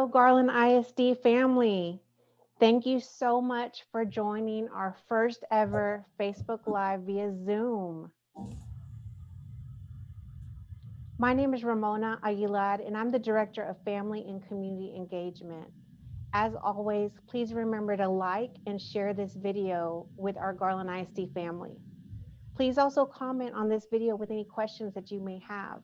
Hello, Garland ISD family. Thank you so much for joining our first ever Facebook Live via Zoom. My name is Ramona Aguilar, and I'm the Director of Family and Community Engagement. As always, please remember to like and share this video with our Garland ISD family. Please also comment on this video with any questions that you may have.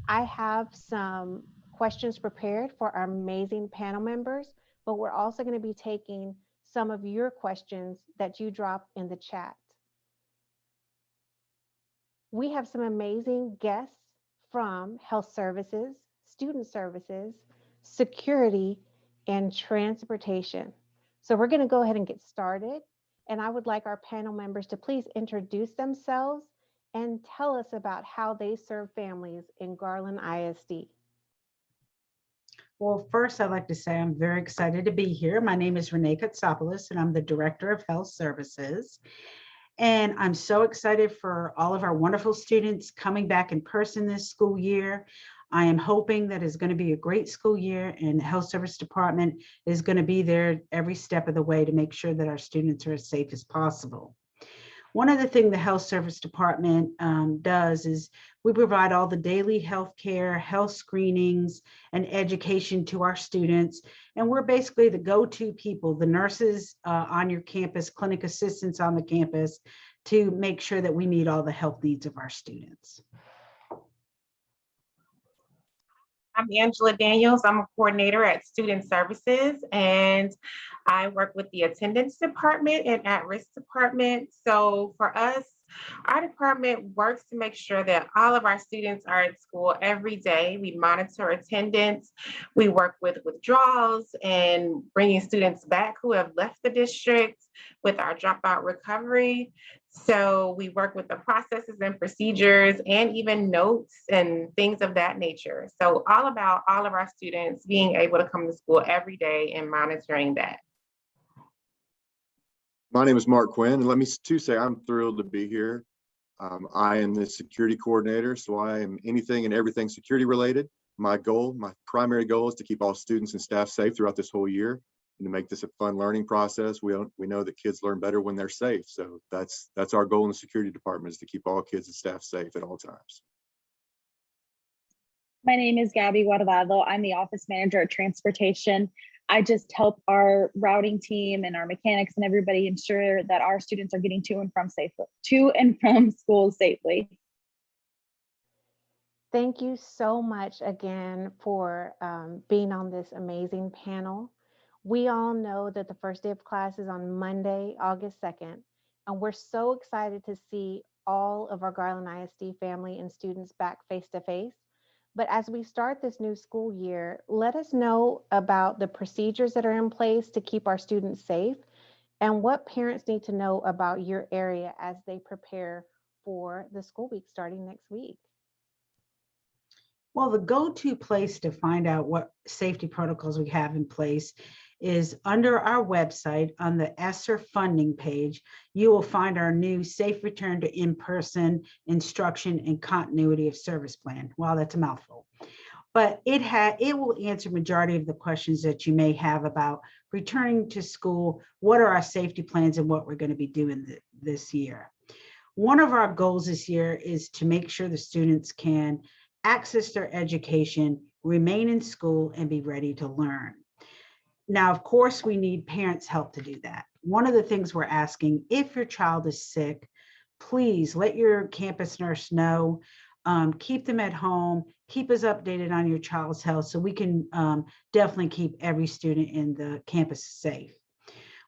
I have some questions prepared for our amazing panel members, but we're also going to be taking some of your questions that you drop in the chat. We have some amazing guests from health services, student services, security, and transportation. So we're going to go ahead and get started. And I would like our panel members to please introduce themselves and tell us about how they serve families in Garland ISD. Well, first, I'd like to say I'm very excited to be here. My name is Renee Katsopoulos, and I'm the Director of Health Services. And I'm so excited for all of our wonderful students coming back in person this school year. I am hoping that it's going to be a great school year, and the Health Service Department is going to be there every step of the way to make sure that our students are as safe as possible. One of the things the Health Service Department does is we provide all the daily health care, health screenings, and education to our students. And we're basically the go-to people, the nurses on your campus, clinic assistants on the campus, to make sure that we meet all the health needs of our students. I'm Angela Daniels. I'm a coordinator at Student Services, and I work with the attendance department and at-risk department. So for us, our department works to make sure that all of our students are at school every day. We monitor attendance. We work with withdrawals and bringing students back who have left the district with our dropout recovery. So we work with the processes and procedures and even notes and things of that nature. So all about all of our students being able to come to school every day and monitoring that. My name is Mark Quinn, and let me too say I'm thrilled to be here. I am the security coordinator, so I am anything and everything security related. My primary goal is to keep all students and staff safe throughout this whole year and to make this a fun learning process. We know that kids learn better when they're safe, so that's our goal in the security department, is to keep all kids and staff safe at all times. My name is Gabby Guardado. I'm the office manager at transportation. I just help our routing team and our mechanics and everybody ensure that our students are getting to and from school safely. Thank you so much again for being on this amazing panel. We all know that the first day of class is on Monday, August 2nd, and we're so excited to see all of our Garland ISD family and students back face to face. But as we start this new school year, let us know about the procedures that are in place to keep our students safe and what parents need to know about your area as they prepare for the school week starting next week. Well, the go-to place to find out what safety protocols we have in place is under our website on the ESSER funding page. You will find our new Safe Return to In-Person Instruction and Continuity of Service Plan. Wow, that's a mouthful. But it will answer majority of the questions that you may have about returning to school, what are our safety plans, and what we're going to be doing this year. One of our goals this year is to make sure the students can access their education, remain in school, and be ready to learn. Now, of course, we need parents' help to do that. One of the things we're asking, if your child is sick, please let your campus nurse know, keep them at home, keep us updated on your child's health so we can definitely keep every student in the campus safe.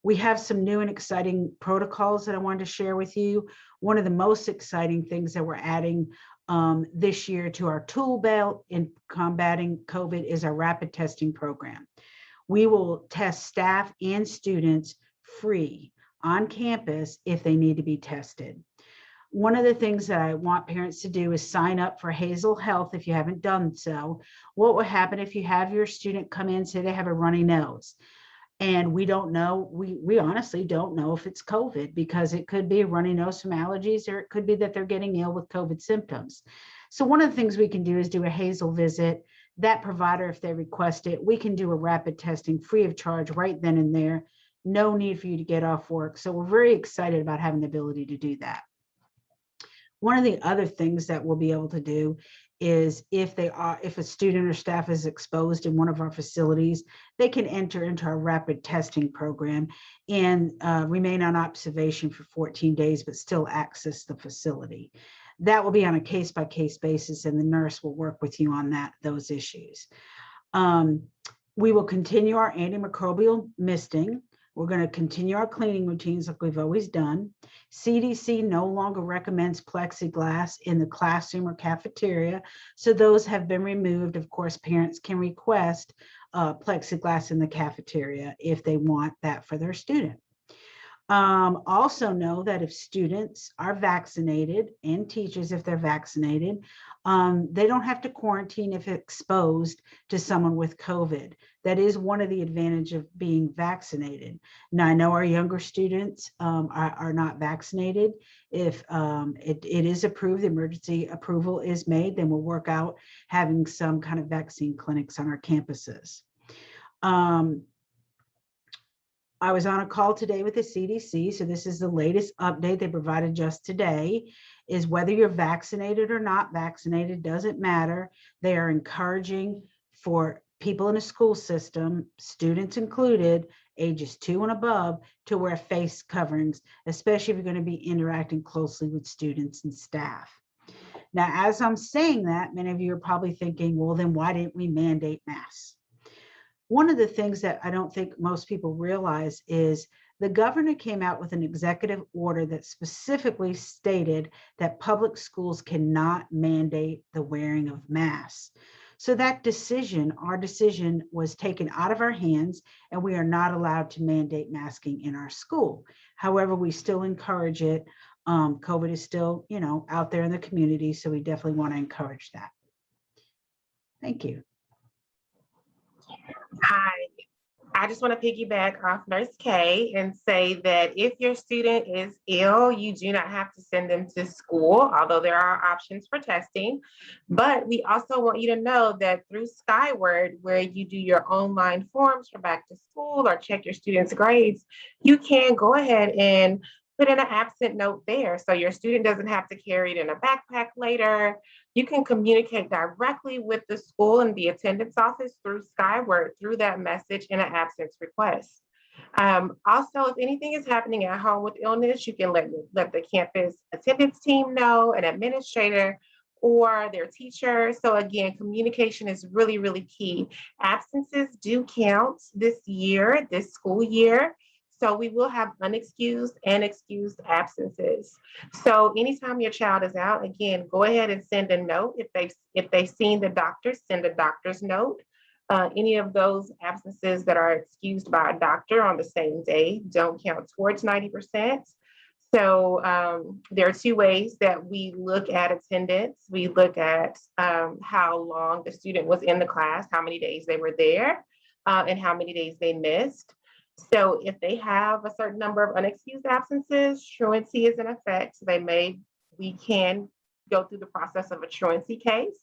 We have some new and exciting protocols that I wanted to share with you. One of the most exciting things that we're adding this year to our tool belt in combating COVID is our rapid testing program. We will test staff and students free on campus if they need to be tested. One of the things that I want parents to do is sign up for Hazel Health if you haven't done so. What will happen if you have your student come in, say they have a runny nose? And we don't know, we honestly don't know if it's COVID, because it could be a runny nose from allergies, or it could be that they're getting ill with COVID symptoms. So one of the things we can do is do a Hazel visit, that provider, if they request it, we can do a rapid testing free of charge right then and there. No need for you to get off work. So we're very excited about having the ability to do that. One of the other things that we'll be able to do is if a student or staff is exposed in one of our facilities, they can enter into our rapid testing program and remain on observation for 14 days, but still access the facility. That will be on a case-by-case basis, and the nurse will work with you on those issues. We will continue our antimicrobial misting. We're going to continue our cleaning routines like we've always done. CDC no longer recommends plexiglass in the classroom or cafeteria, so those have been removed. Of course, parents can request plexiglass in the cafeteria if they want that for their student. Also know that if students are vaccinated and teachers, if they're vaccinated, they don't have to quarantine if exposed to someone with COVID. That is one of the advantages of being vaccinated. Now, I know our younger students are not vaccinated. If it is approved, the emergency approval is made, then we'll work out having some kind of vaccine clinics on our campuses. I was on a call today with the CDC, so this is the latest update they provided just today, is whether you're vaccinated or not vaccinated, doesn't matter. They are encouraging for people in the school system, students included, ages 2 and above, to wear face coverings, especially if you're going to be interacting closely with students and staff. Now, as I'm saying that, many of you are probably thinking, well, then why didn't we mandate masks? One of the things that I don't think most people realize is the governor came out with an executive order that specifically stated that public schools cannot mandate the wearing of masks. So that decision, our decision, was taken out of our hands, and we are not allowed to mandate masking in our school. However, we still encourage it. COVID is still, out there in the community, so we definitely want to encourage that. Thank you. Hi, I just want to piggyback off Nurse K and say that if your student is ill, you do not have to send them to school, although there are options for testing. But we also want you to know that through Skyward, where you do your online forms for back to school or check your students' grades, you can go ahead and put in an absent note there. So your student doesn't have to carry it in a backpack later. You can communicate directly with the school and the attendance office through Skyward, through that message in an absence request. Also, if anything is happening at home with illness, you can let the campus attendance team know, an administrator, or their teacher. So again, communication is really, really key. Absences do count this school year. So we will have unexcused and excused absences. So anytime your child is out, again, go ahead and send a note. If they've seen the doctor, send a doctor's note. Any of those absences that are excused by a doctor on the same day don't count towards 90%. So there are 2 ways that we look at attendance. We look at how long the student was in the class, how many days they were there, and how many days they missed. So if they have a certain number of unexcused absences, truancy is in effect. So we can go through the process of a truancy case.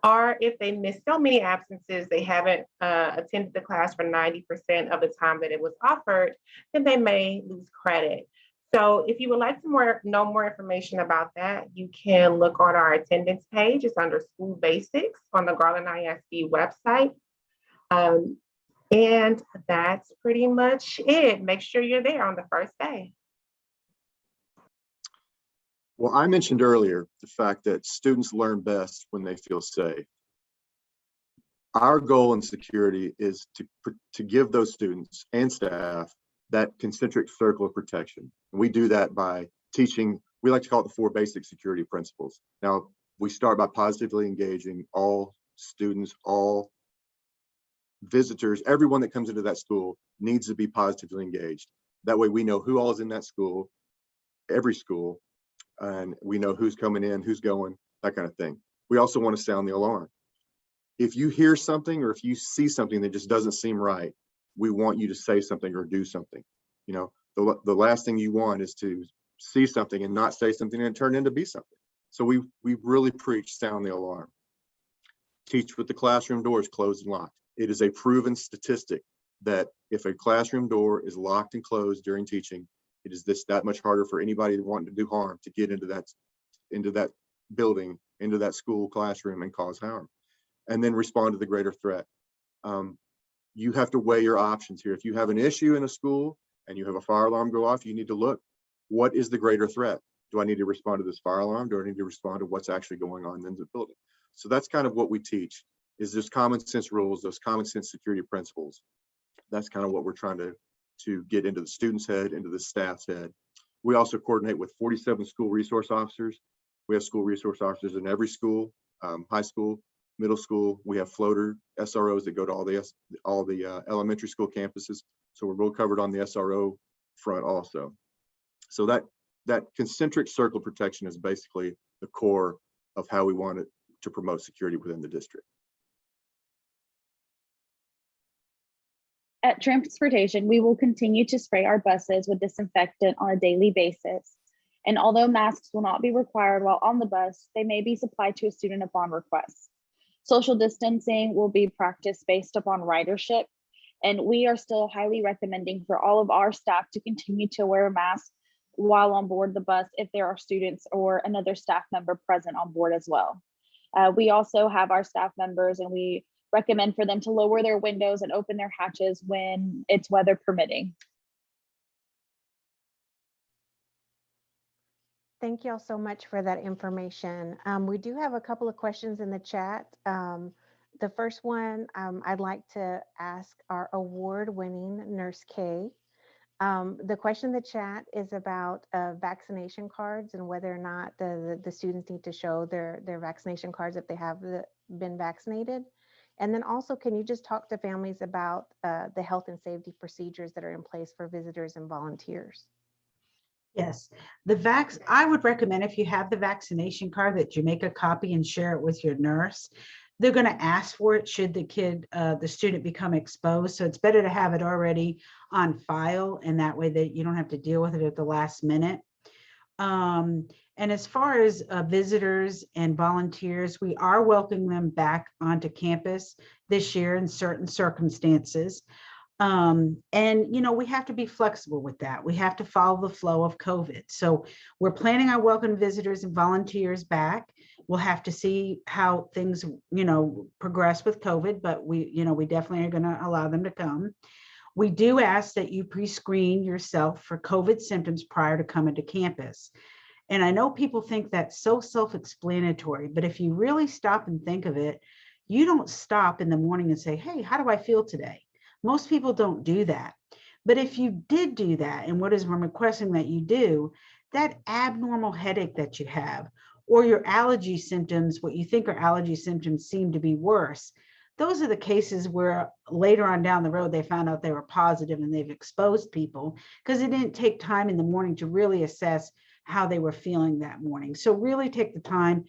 Or if they miss so many absences, they haven't attended the class for 90% of the time that it was offered, then they may lose credit. So if you would like to know more information about that, you can look on our attendance page. It's under School Basics on the Garland ISD website. And that's pretty much it. Make sure you're there on the first day. Well, I mentioned earlier the fact that students learn best when they feel safe. Our goal in security is to give those students and staff that concentric circle of protection. And we do that by teaching, we like to call it the 4 basic security principles. Now, we start by positively engaging all students, all visitors, everyone that comes into that school needs to be positively engaged. That way we know who all is in that school, every school, and we know who's coming in, who's going, that kind of thing. We also want to sound the alarm. If you hear something or if you see something that just doesn't seem right, we want you to say something or do something. The last thing you want is to see something and not say something and turn into be something. So we really preach sound the alarm. Teach with the classroom doors closed and locked. It is a proven statistic that if a classroom door is locked and closed during teaching, it is that much harder for anybody wanting to do harm to get into that building, into that school classroom and cause harm. And then respond to the greater threat. You have to weigh your options here. If you have an issue in a school and you have a fire alarm go off, you need to look, what is the greater threat? Do I need to respond to this fire alarm? Do I need to respond to what's actually going on in the building? So that's kind of what we teach, is those common sense rules, those common sense security principles. That's kind of what we're trying to get into the student's head, into the staff's head. We also coordinate with 47 school resource officers. We have school resource officers in every school, high school, middle school. We have floater SROs that go to all the elementary school campuses. So we're well covered on the SRO front also. So that concentric circle protection is basically the core of how we want it to promote security within the district. At transportation, we will continue to spray our buses with disinfectant on a daily basis. And although masks will not be required while on the bus, they may be supplied to a student upon request. Social distancing will be practiced based upon ridership. And we are still highly recommending for all of our staff to continue to wear a mask while on board the bus if there are students or another staff member present on board as well. We also have our staff members, and we recommend for them to lower their windows and open their hatches when it's weather permitting. Thank you all so much for that information. We do have a couple of questions in the chat. The first one, I'd like to ask our award-winning Nurse K. The question in the chat is about vaccination cards and whether or not the students need to show their vaccination cards if they have been vaccinated. And then also, can you just talk to families about the health and safety procedures that are in place for visitors and volunteers? Yes, I would recommend, if you have the vaccination card, that you make a copy and share it with your nurse. They're going to ask for it should the student become exposed. So it's better to have it already on file, and that way that you don't have to deal with it at the last minute. And as far as visitors and volunteers, we are welcoming them back onto campus this year in certain circumstances. And, we have to be flexible with that. We have to follow the flow of COVID. So we're planning on welcoming visitors and volunteers back. We'll have to see how things, progress with COVID, but we definitely are going to allow them to come. We do ask that you pre-screen yourself for COVID symptoms prior to coming to campus. And I know people think that's so self-explanatory, but if you really stop and think of it, you don't stop in the morning and say, hey, how do I feel today? Most people don't do that. But if you did do that, and what is we're requesting that you do, that abnormal headache that you have, or your allergy symptoms, what you think are allergy symptoms seem to be worse, those are the cases where later on down the road, they found out they were positive and they've exposed people because it didn't take time in the morning to really assess how they were feeling that morning. So really take the time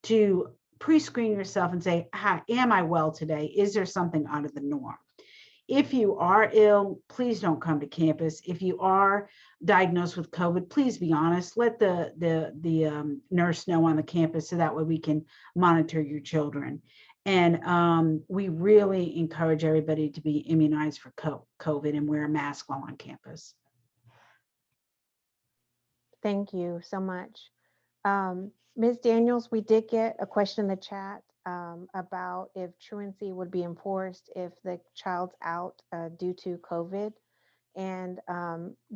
to pre-screen yourself and say, am I well today? Is there something out of the norm? If you are ill, please don't come to campus. If you are diagnosed with COVID, please be honest. Let the nurse know on the campus so that way we can monitor your children. And we really encourage everybody to be immunized for COVID and wear a mask while on campus. Thank you so much. Ms. Daniels, we did get a question in the chat about if truancy would be enforced if the child's out due to COVID. And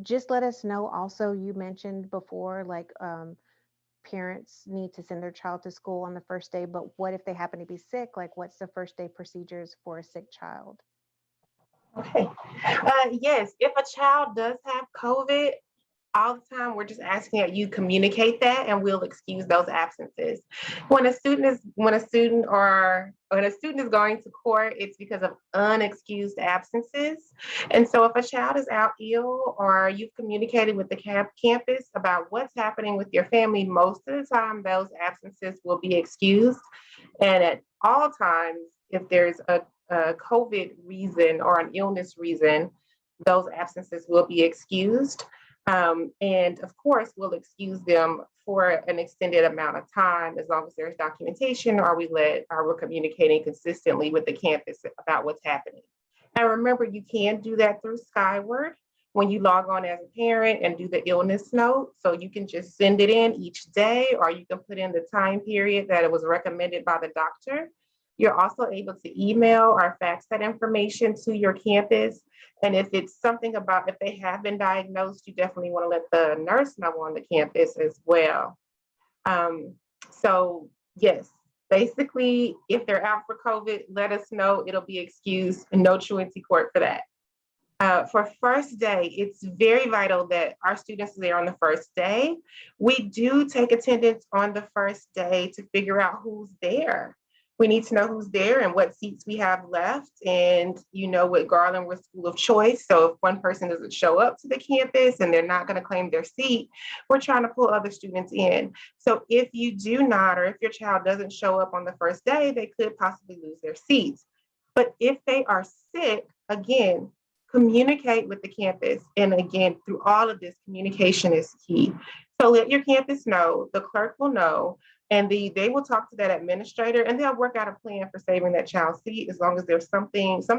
just let us know also, you mentioned before, like parents need to send their child to school on the first day, but what if they happen to be sick? Like, what's the first day procedures for a sick child? Okay. Yes, if a child does have COVID, all the time we're just asking that you communicate that, and we'll excuse those absences. When a student is going to court, it's because of unexcused absences. And so if a child is out ill, or you've communicated with the campus about what's happening with your family, most of the time those absences will be excused. And at all times, if there's a COVID reason or an illness reason, those absences will be excused. And of course, we'll excuse them for an extended amount of time as long as there's documentation or we're communicating consistently with the campus about what's happening. And remember, you can do that through Skyward when you log on as a parent and do the illness note. So you can just send it in each day, or you can put in the time period that it was recommended by the doctor. You're also able to email or fax that information to your campus. And if it's something about if they have been diagnosed, you definitely want to let the nurse know on the campus as well. So yes, basically, if they're out for COVID, let us know. It'll be excused and no truancy court for that. For first day, it's very vital that our students are there on the first day. We do take attendance on the first day to figure out who's there. We need to know who's there and what seats we have left. And with Garland, we're school of choice. So if one person doesn't show up to the campus and they're not going to claim their seat, we're trying to pull other students in. So if you do not, or if your child doesn't show up on the first day, they could possibly lose their seats. But if they are sick, again, communicate with the campus. And again, through all of this, communication is key. So let your campus know, the clerk will know, and they will talk to that administrator and they'll work out a plan for saving that child's seat as long as there's some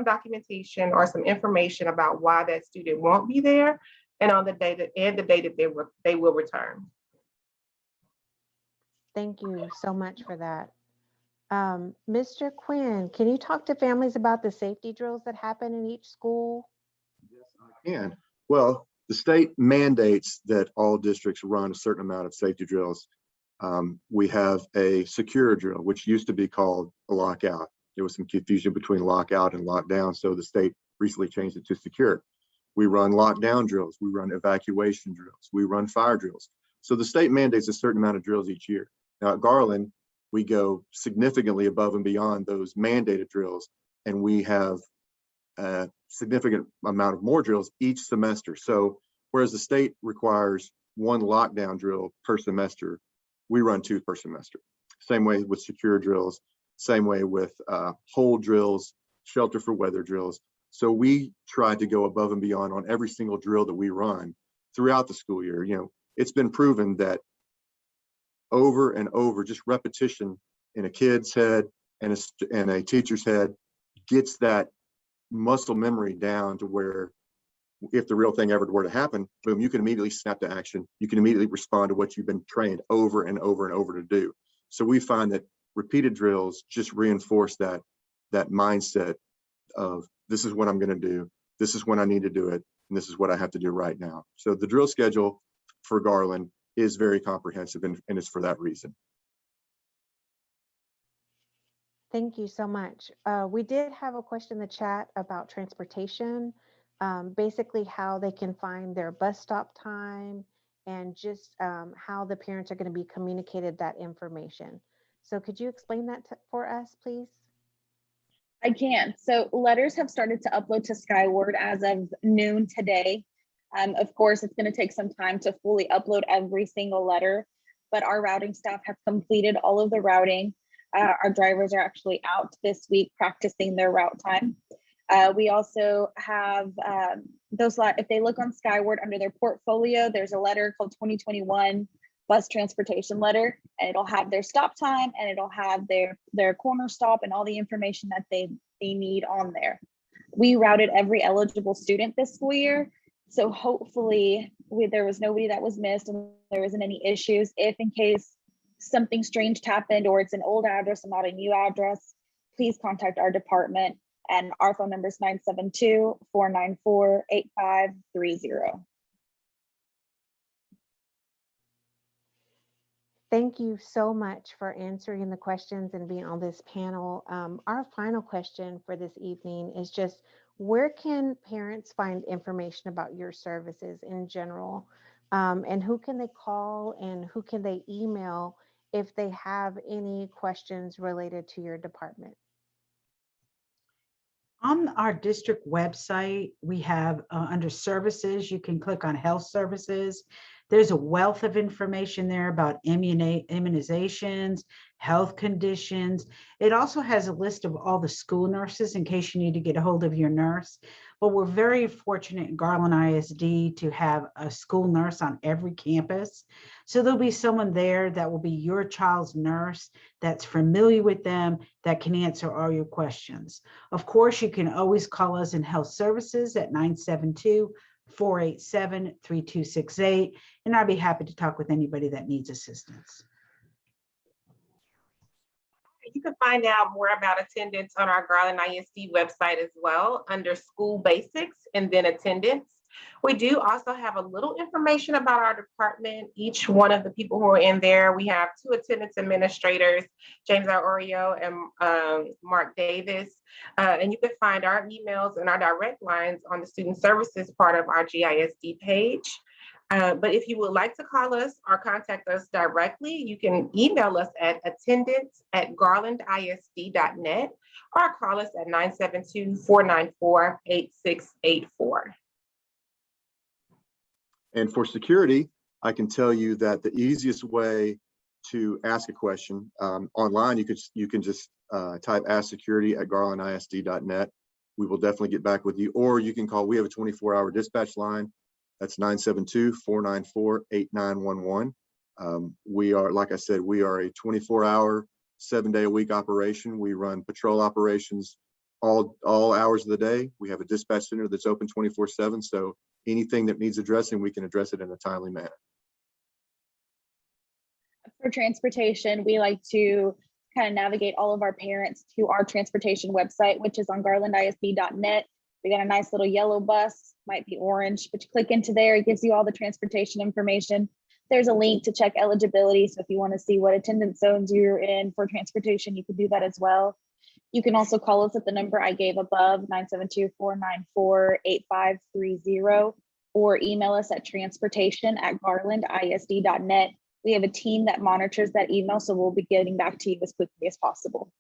documentation or some information about why that student won't be there and on the day that they will return. Thank you so much for that. Mr. Quinn, can you talk to families about the safety drills that happen in each school? Yes, I can. Well, the state mandates that all districts run a certain amount of safety drills. We have a secure drill, which used to be called a lockout. There was some confusion between lockout and lockdown, so the state recently changed it to secure. We run lockdown drills, we run evacuation drills, we run fire drills. So the state mandates a certain amount of drills each year. Now at Garland, we go significantly above and beyond those mandated drills, and we have a significant amount of more drills each semester. So whereas the state requires one lockdown drill per semester, we run 2 per semester. Same way with secure drills, same way with hold drills, shelter for weather drills. So we try to go above and beyond on every single drill that we run throughout the school year. It's been proven that over and over, just repetition in a kid's head and a teacher's head gets that muscle memory down to where if the real thing ever were to happen, boom, you can immediately snap to action. You can immediately respond to what you've been trained over and over and over to do. So we find that repeated drills just reinforce that mindset of this is what I'm going to do. This is when I need to do it. And this is what I have to do right now. So the drill schedule for Garland is very comprehensive and it's for that reason. Thank you so much. We did have a question in the chat about transportation. Basically how they can find their bus stop time and just how the parents are going to be communicated that information. So could you explain that for us, please? I can. So letters have started to upload to Skyward as of noon today. Of course, it's going to take some time to fully upload every single letter, but our routing staff has completed all of the routing. Our drivers are actually out this week practicing their route time. We also have if they look on Skyward under their portfolio, there's a letter called 2021 bus transportation letter, and it'll have their stop time and it'll have their corner stop and all the information that they need on there. We routed every eligible student this school year. So hopefully there was nobody that was missed and there wasn't any issues. If in case something strange happened or it's an old address and not a new address, please contact our department. And our phone number is 972-494-8530. Thank you so much for answering the questions and being on this panel. Our final question for this evening is just, where can parents find information about your services in general? And who can they call and who can they email if they have any questions related to your department? On our district website, we have under services, you can click on health services. There's a wealth of information there about immunizations, health conditions. It also has a list of all the school nurses in case you need to get a hold of your nurse. but we're very fortunate in Garland ISD to have a school nurse on every campus. So there'll be someone there that will be your child's nurse that's familiar with them, that can answer all your questions. Of course, you can always call us in health services at 972-487-3268, and I'd be happy to talk with anybody that needs assistance. You can find out more about attendance on our Garland ISD website as well under school basics and then attendance. We do also have a little information about our department. Each one of the people who are in there, we have 2 attendance administrators, James Oreo and Mark Davis. And you can find our emails and our direct lines on the student services part of our GISD page. But if you would like to call us or contact us directly, you can email us at attendance@garlandisd.net or call us at 972-494-8684. And for security, I can tell you that the easiest way to ask a question online, you can just type ask security at garlandisd.net. We will definitely get back with you, or you can call. We have a 24-hour dispatch line. That's 972-494-8911. We are, like I said, we are a 24-hour, 7-day-a-week operation. We run patrol operations all hours of the day. We have a dispatch center that's open 24/7. So anything that needs addressing, we can address it in a timely manner. For transportation, we like to kind of navigate all of our parents to our transportation website, which is on garlandisd.net. We got a nice little yellow bus, might be orange, but you click into there, it gives you all the transportation information. There's a link to check eligibility. So if you want to see what attendance zones you're in for transportation, you can do that as well. You can also call us at the number I gave above, 972-494-8530, or email us at transportation@garlandisd.net. We have a team that monitors that email, so we'll be getting back to you as quickly as possible.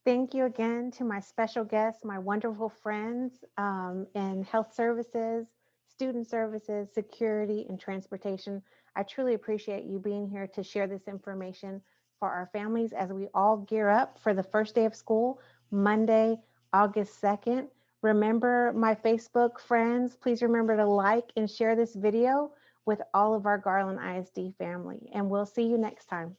Thank you again to my special guests, my wonderful friends in health services, student services, security, and transportation. I truly appreciate you being here to share this information for our families as we all gear up for the first day of school, Monday, August 2nd. Remember, my Facebook friends, please remember to like and share this video with all of our Garland ISD family, and we'll see you next time.